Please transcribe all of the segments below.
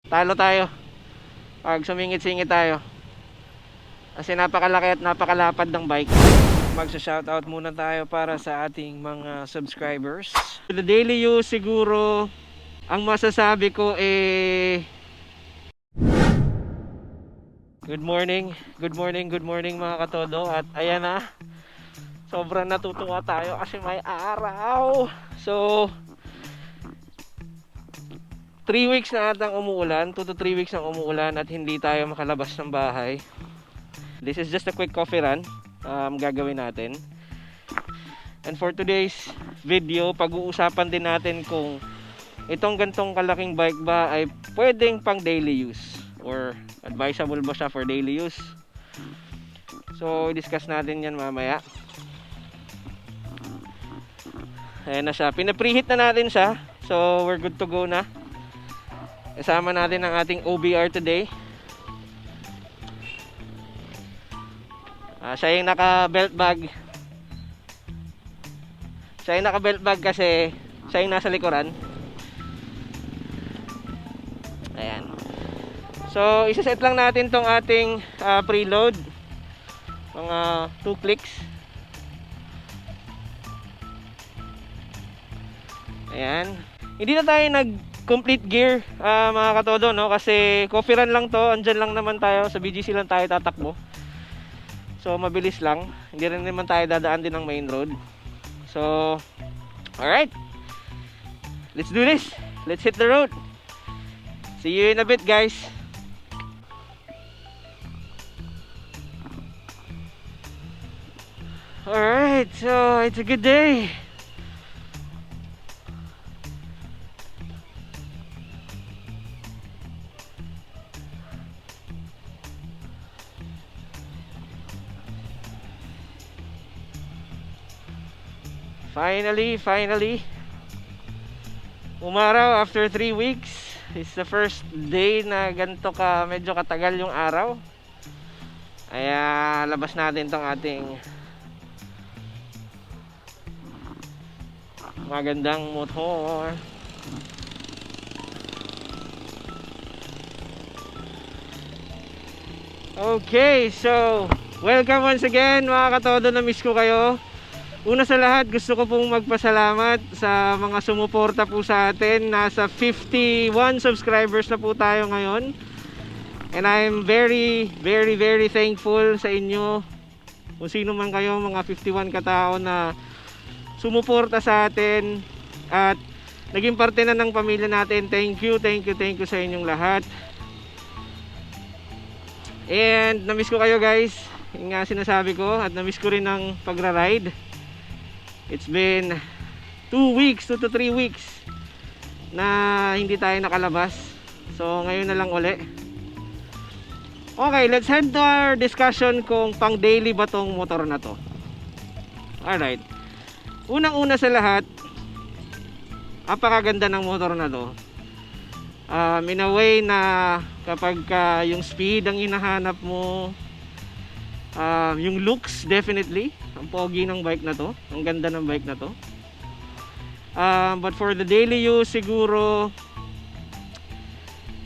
talo tayo pag sumingit-singit tayo. Kasi napakalaki at napakalapad ng bike. Magsa-shoutout muna tayo para sa ating mga subscribers. The daily use siguro, ang masasabi ko good morning mga katodo. At ayan na, sobrang natutuwa tayo kasi may araw. So 3 weeks na atang umuulan, 2 to 3 weeks nang umuulan at hindi tayo makalabas ng bahay. This is just a quick coffee run gagawin natin. And for today's video, pag-uusapan din natin kung itong gantong kalaking bike ba ay pwedeng pang daily use or advisable ba siya for daily use. So discuss natin yan mamaya. Ayan na siya, pinapreheat na natin siya, so we're good to go na. Kasama natin ang ating OBR today. Siya yung naka-belt bag. Siya yung naka-belt bag kasi siya yung nasa likuran. Ayan. So, isa-set lang natin tong ating preload. Mga 2 clicks. Ayan. Hindi na tayo nag-complete gear, mga katodo, no? Kasi coffee run lang to. Andyan lang naman tayo. Sa BGC lang tayo tatakbo. So, mabilis lang. Hindi rin naman tayo dadaan din ng main road. So, alright. Let's do this. Let's hit the road. See you in a bit, guys. Alright, so it's a good day. Finally umaraw after 3 weeks. It's the first day na ganito ka medyo katagal yung araw. Kaya labas natin tong ating magandang motor. Okay, so welcome once again mga katodo, na miss ko kayo. Una sa lahat, gusto ko pong magpasalamat sa mga sumuporta po sa atin. Nasa 51 subscribers na po tayo ngayon. And I'm very thankful sa inyo. Kung sino man kayo, mga 51 katao na sumuporta sa atin at naging parte na ng pamilya natin. Thank you sa inyong lahat. And na-miss ko kayo, guys. Yung nga sinasabi ko, at na-miss ko rin ang pagra-ride. It's been 2 weeks, 2 to 3 weeks na hindi tayo nakalabas. So ngayon na lang uli. Okay, let's head to our discussion kung pang daily ba tong motor na to. Alright. Unang-una sa lahat, napakaganda ng motor na to. In a way na kapag yung speed ang hinahanap mo, yung looks, definitely ang pogi ng bike na to, ang ganda ng bike na to. But for the daily use, siguro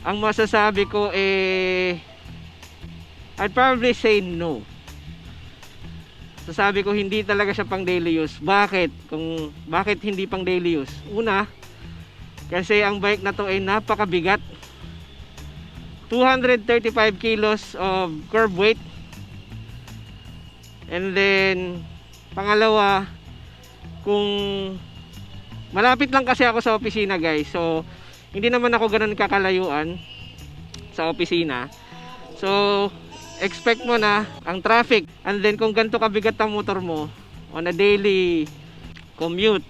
ang masasabi ko I'd probably say no. Sasabi ko hindi talaga siya pang daily use. Bakit hindi pang daily use? Una, kasi ang bike na to ay napakabigat. 235 kilos of curb weight. And then pangalawa, kung malapit lang kasi ako sa opisina, guys. So hindi naman ako ganoon kakalayuan sa opisina. So expect mo na ang traffic. And then kung ganito kabigat ang motor mo on a daily commute,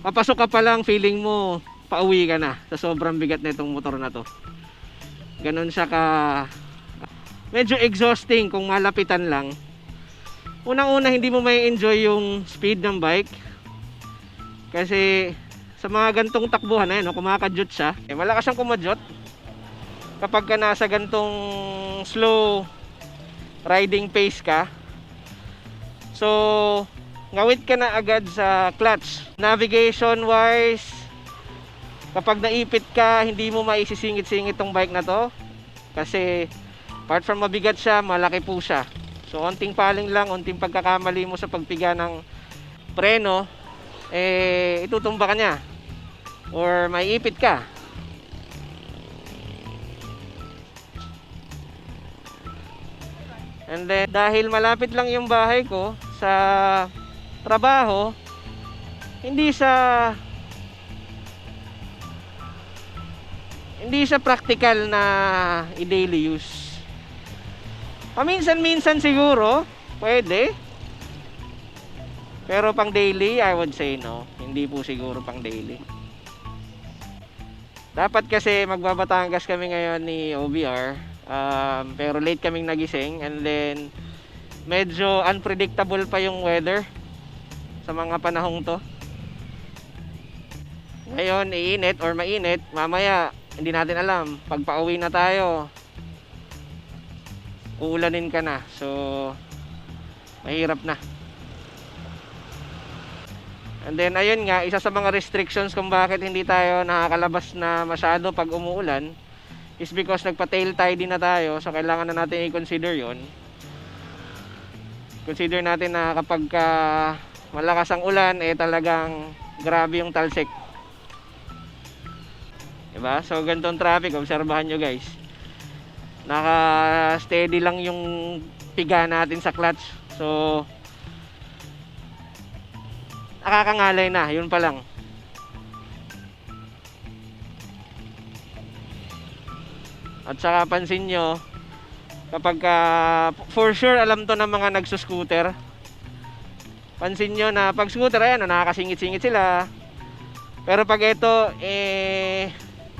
papasok ka pa lang, feeling mo pauwi ka na sa sobrang bigat na itong motor na to. Ganon siya medyo exhausting kung malapitan lang. Unang-una, hindi mo may enjoy yung speed ng bike. Kasi sa mga gantong takbuhan na yun, kumakadyot siya. Malakas siyang kumadyot kapag ka nasa gantong slow riding pace ka. So ngawit ka na agad sa clutch. Navigation wise, Kapag naipit ka, hindi mo maisisingit-singit tong bike na to. Kasi apart from mabigat siya, malaki po siya. So onting paling lang, onting pagkakamali mo sa pagpiga ng preno, itutumba ka niya. Or maiipit ka. And then, dahil malapit lang yung bahay ko sa trabaho, hindi siya practical na i-daily use. Paminsan-minsan siguro, pwede. Pero pang daily, I would say no. Hindi po siguro pang daily. Dapat kasi magbabatangas kami ngayon ni OBR. Pero late kaming nagising. And then, medyo unpredictable pa yung weather sa mga panahong to. Ngayon, iinit or mainit. Mamaya, hindi natin alam. Pag pauwi na tayo, uulanin ka na. So, mahirap na. And then ayun nga, isa sa mga restrictions kung bakit hindi tayo nakakalabas na masyado pag umuulan is because nagpa-tail tie din na tayo. So kailangan na natin i-consider yon. Consider natin na kapag malakas ang ulan, talagang grabe yung talsik. Diba? So ganitong traffic, obserbahan nyo guys. Naka-steady lang yung piga natin sa clutch. So nakakangalay na, yun pa lang. At saka pansin nyo, kapag for sure alam to ng mga nagsuscooter, pansin nyo na pag scooter, ayan, nakakasingit-singit sila. Pero pag ito,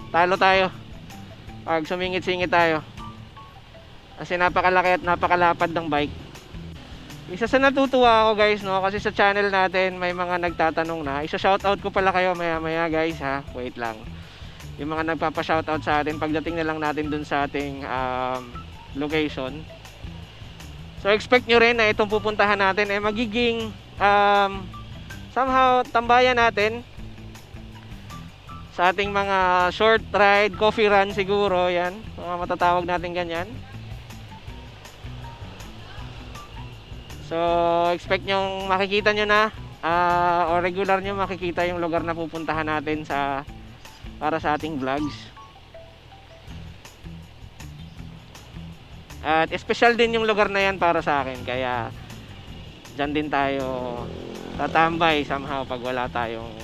talo tayo pag sumingit-singit tayo. Kasi napakalaki at napakalapad ng bike. Isa sa natutuwa ako guys, no, kasi sa channel natin may mga nagtatanong na. Isa-shoutout ko pala kayo maya-maya guys, ha. Wait lang. Yung mga nagpapa-shoutout sa atin pagdating na lang natin dun sa ating location. So expect nyo rin na itong pupuntahan natin magiging somehow tambayan natin sa ating mga short ride, coffee run siguro, yan. Mga matatawag natin ganyan. So, expect nyong makikita nyo na o regular nyo makikita yung lugar na pupuntahan natin para sa ating vlogs. At special din yung lugar na yan para sa akin. Kaya, dyan din tayo tatambay somehow pag wala tayong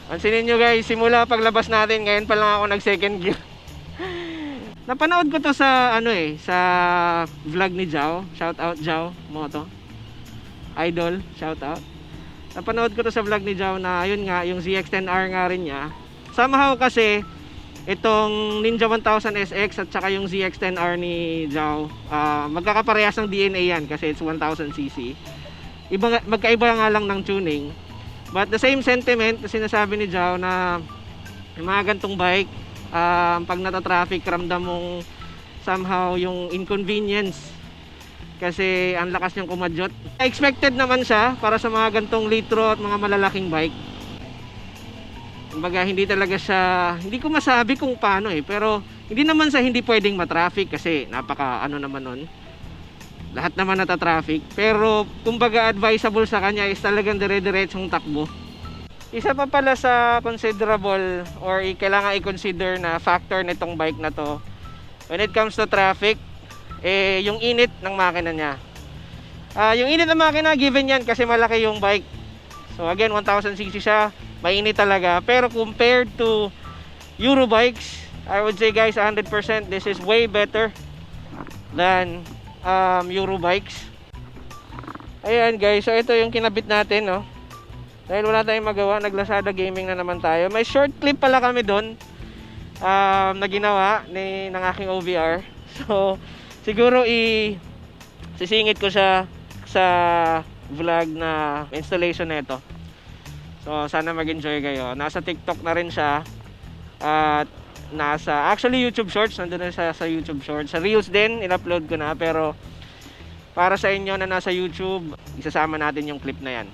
Pansinin nyo guys, simula paglabas natin, ngayon pa lang ako nag second gear. Napanood ko to sa sa vlog ni Jao. Shout out Jao Moto. Idol, shout out. Napanood ko to sa vlog ni Jao na ayun nga, yung ZX-10R nga rin niya. Somehow kasi itong Ninja 1000 SX at saka yung ZX-10R ni Jao, magkakaparehas ng DNA yan kasi it's 1000cc. Magkaiba nga lang ng tuning. But the same sentiment na sinasabi ni Jao na yung mga gantong bike, pag nata-traffic, ramdam mong somehow yung inconvenience kasi ang lakas niyang kumadyot. Expected naman siya para sa mga gantong litro at mga malalaking bike. Kumbaga hindi talaga siya, hindi ko masabi kung paano pero hindi naman sa hindi pwedeng matraffic kasi napaka naman nun. Lahat naman nata-traffic. Pero kumbaga advisable sa kanya is talagang dire-diretsong takbo. Isa pa pala sa considerable or kailangan i-consider na factor nitong bike na to when it comes to traffic, yung init ng makina niya. Yung init ng makina, given yan kasi malaki yung bike. So again, 1000cc siya, mainit talaga. Pero compared to Euro bikes, I would say guys, 100% this is way better than Euro bikes. Ayan guys, so ito yung kinabit natin, no. Dahil wala tayong magawa, nag-Lazada gaming na naman tayo. May short clip pala kami doon na ginawa ng aking OVR. So siguro sisingit ko siya sa vlog na installation nito. So sana mag-enjoy kayo. Nasa TikTok na rin siya. At nasa, actually YouTube Shorts, nandun na sa YouTube Shorts. Sa Reels din, in-upload ko na, pero para sa inyo na nasa YouTube, isasama natin yung clip na yan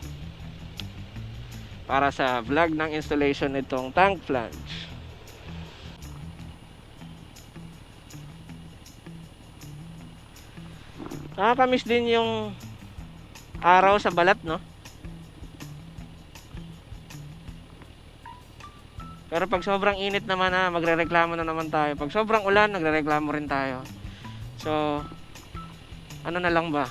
para sa vlog ng installation nitong tank flange. Nakakamiss din yung araw sa balat, no? Pero pag sobrang init naman na, magrereklamo na naman tayo. Pag sobrang ulan, nagrereklamo rin tayo. So, ano na lang ba?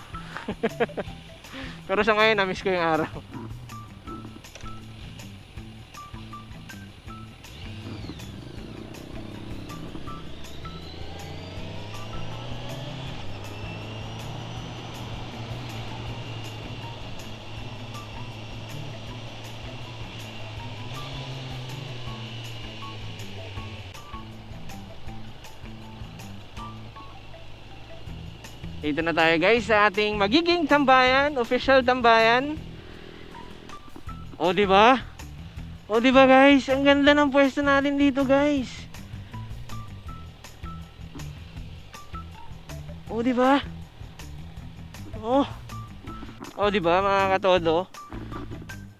Pero sa ngayon, na-miss ko yung araw. Dito na tayo guys sa ating magiging tambayan, official tambayan. O di ba? O di ba guys, ang ganda ng pwesto natin dito guys. O di ba? Oh. O di ba mga katodo?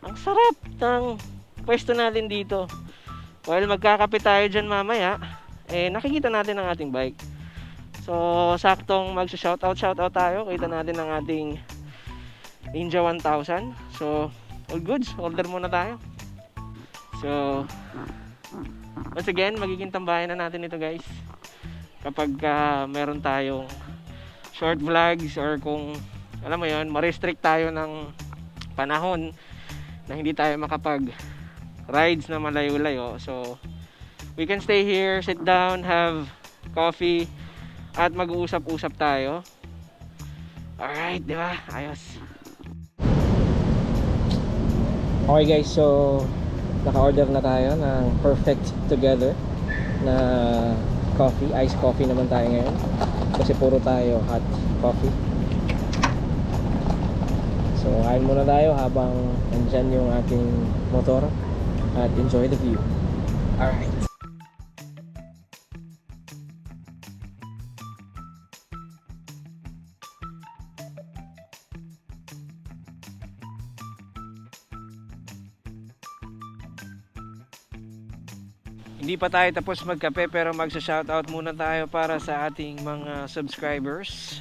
Ang sarap ng pwesto natin dito. While magkakape tayo dyan mamaya, nakikita natin ang ating bike. So, saktong mag-shoutout tayo. Kita natin ang ating Ninja 1000. So, all goods. Order muna tayo. So, once again, magiging tambayan na natin ito guys. Kapag meron tayong short vlogs or kung, alam mo yon, ma-restrict tayo ng panahon na hindi tayo makapag-rides na malayo-layo. So, we can stay here, sit down, have coffee, at mag-uusap-usap tayo. Alright, di ba? Ayos. Okay guys, so naka-order na tayo ng Perfect Together na coffee. Iced coffee naman tayo ngayon kasi puro tayo hot coffee. So kain muna tayo habang nandyan yung ating motor at enjoy the view. Alright. Hindi pa tayo tapos magkape pero magsa-shoutout muna tayo para sa ating mga subscribers.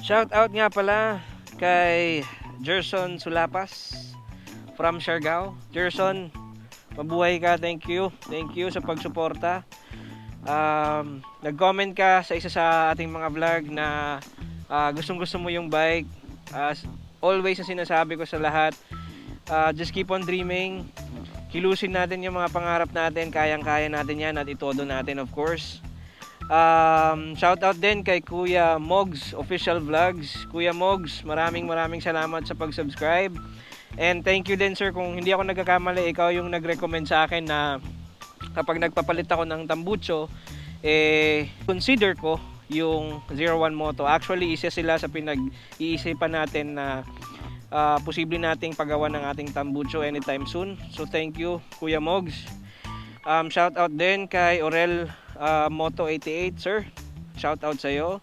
Shoutout nga pala kay Gerson Sulapas from Siargao. Gerson, mabuhay ka, thank you. Thank you sa pagsuporta. Nag-comment ka sa isa sa ating mga vlog na gustong-gusto mo yung bike. As always na sinasabi ko sa lahat, just keep on dreaming. Kilusin natin yung mga pangarap natin, kayang-kaya natin yan at itodo natin of course. Shoutout din kay Kuya Mogs Official Vlogs. Kuya Mogs, maraming salamat sa pag-subscribe. And thank you din sir, kung hindi ako nagkakamali, ikaw yung nag-recommend sa akin na kapag nagpapalit ako ng tambucho, consider ko yung 01 Moto. Actually, isa sila sa pinag-iisipan natin na posible nating pagawa ng ating tambucho anytime soon. So thank you Kuya Mogs. Shout out din kay Orel Moto 88 sir. Shout out sa iyo.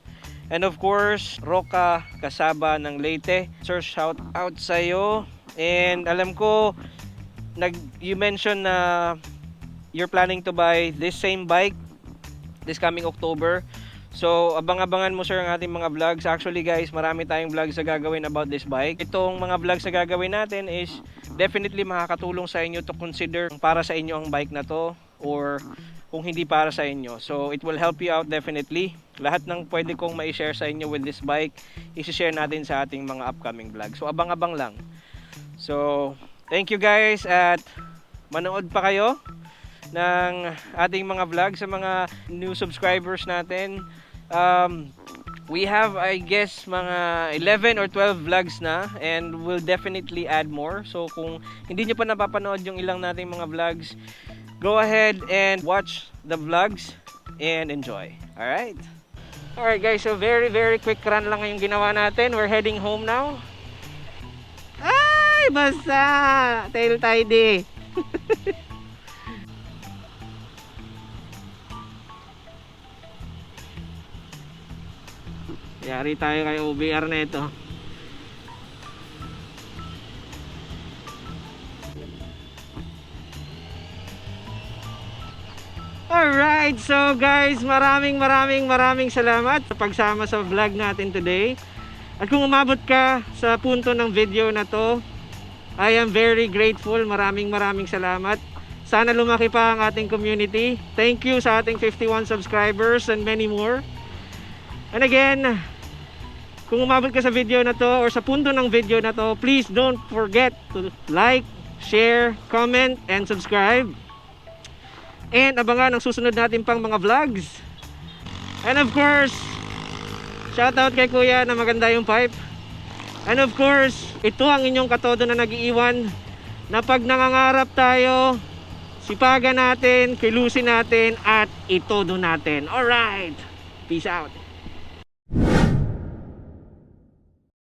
And of course, Roca Kasaba ng Leyte. Sir, shout out sa iyo. And alam ko you mentioned na you're planning to buy this same bike this coming October. So, abang-abangan mo sir ang ating mga vlogs. Actually guys, marami tayong vlogs na gagawin about this bike. Itong mga vlogs na gagawin natin is definitely makakatulong sa inyo to consider para sa inyo ang bike na to or kung hindi para sa inyo. So, it will help you out definitely. Lahat ng pwede kong ma-share sa inyo with this bike, isi-share natin sa ating mga upcoming vlogs. So, abang-abang lang. So, thank you guys at manood pa kayo ng ating mga vlog sa mga new subscribers natin. We have I guess mga 11 or 12 vlogs na and we'll definitely add more. So kung hindi nyo pa napapanood yung ilang nating mga vlogs, go ahead and watch the vlogs and enjoy. Alright guys, so very quick run lang yung ginawa natin. We're heading home now. Ay, basta tail tidy. Yari tayo kay OBR na ito. Alright, so guys, maraming salamat sa pagsama sa vlog natin today. At kung umabot ka sa punto ng video na to, I am very grateful. Maraming salamat. Sana lumaki pa ang ating community. Thank you sa ating 51 subscribers and many more. And again, kung umabot ka sa video na to or sa punto ng video na to, please don't forget to like, share, comment, and subscribe. And abangan ang susunod natin pang mga vlogs. And of course, shoutout kay Kuya na maganda yung pipe. And of course, ito ang inyong katodo na nag-iiwan na pag nangangarap tayo, sipagan natin, kilusin natin, at itodo natin. Alright, peace out.